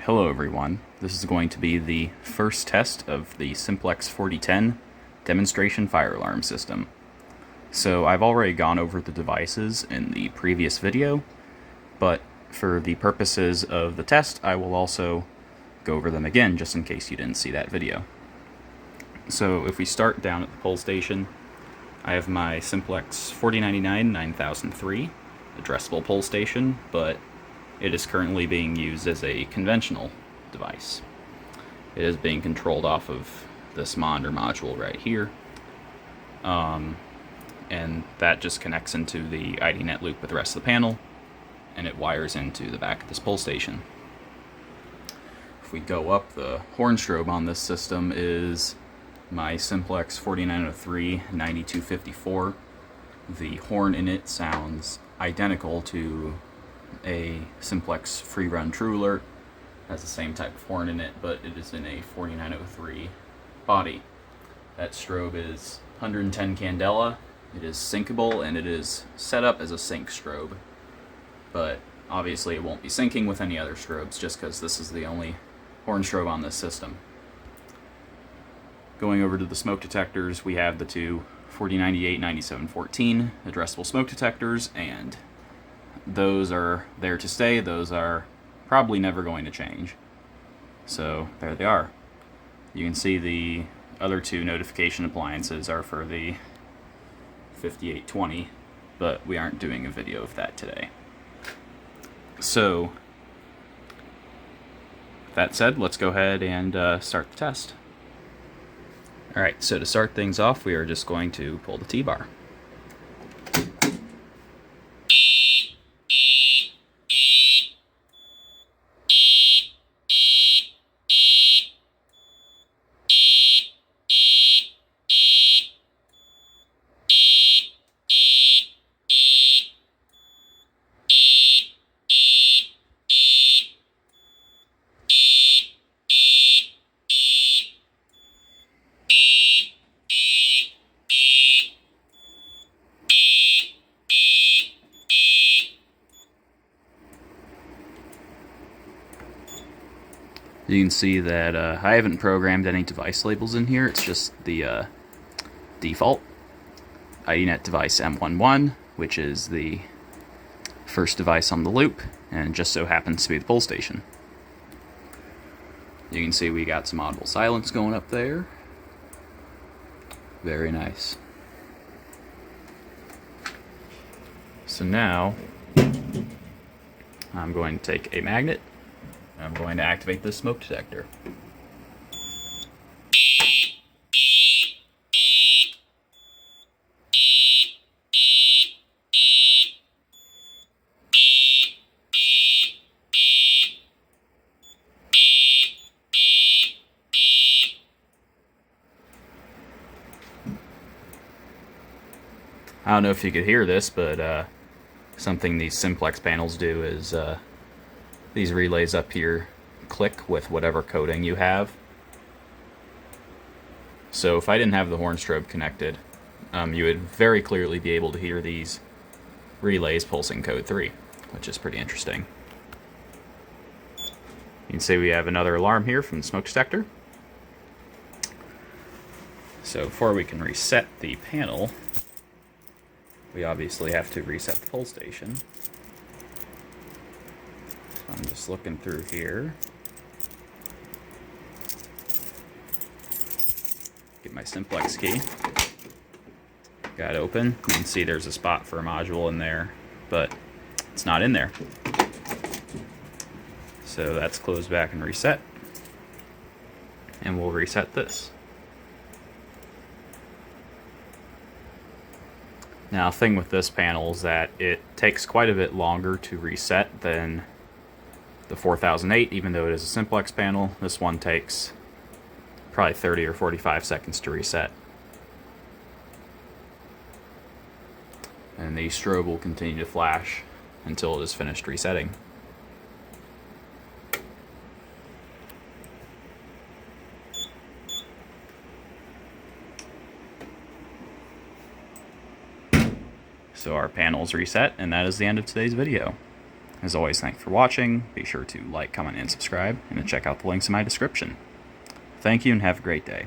Hello everyone, this is going to be the first test of the Simplex-4010 demonstration fire alarm system. So I've already gone over the devices in the previous video, but for the purposes of the test I will also go over them again just in case you didn't see that video. So if we start down at the pull station, I have my Simplex 4099 9003 addressable pull station, but it is currently being used as a conventional device. It is being controlled off of this monitor module right here, and that just connects into the IDNet loop with the rest of the panel, and it wires into the back of this pull station. If we go up, the horn strobe on this system is my Simplex 4903 9254. The horn in it sounds identical to a Simplex free run True Alert. Has the same type of horn in it, but it is in a 4903 body. That strobe is 110 candela. It is syncable and it is set up as a sync strobe, but obviously it won't be syncing with any other strobes just because this is the only horn strobe on this system. Going over to the smoke detectors, we have the two 4098 9714 addressable smoke detectors, and those are there to stay. Those are probably never going to change. So there they are. You can see the other two notification appliances are for the 5820, but we aren't doing a video of that today. So that said, let's go ahead and start the test. Alright, so to start things off, we are just going to pull the T-bar. You can see that I haven't programmed any device labels in here. It's just the default IDNet device M11, which is the first device on the loop, and just so happens to be the pull station. You can see we got some audible silence going up there. Very nice. So now I'm going to take a magnet. I'm going to activate this smoke detector. I don't know if you could hear this, but something these Simplex panels do is these relays up here click with whatever coding you have. So if I didn't have the horn strobe connected, you would very clearly be able to hear these relays pulsing code 3, which is pretty interesting. You can see we have another alarm here from the smoke detector. So before we can reset the panel, we obviously have to reset the pull station. So I'm just looking through here. Get my Simplex key. Got it open. You can see there's a spot for a module in there, but it's not in there. So that's closed back and reset. And we'll reset this. Now, the thing with this panel is that it takes quite a bit longer to reset than the 4008, even though it is a Simplex panel. This one takes probably 30 or 45 seconds to reset. And the strobe will continue to flash until it is finished resetting. So our panel's reset, and that is the end of today's video. As always, thanks for watching. Be sure to like, comment, and subscribe, and to check out the links in my description. Thank you and have a great day.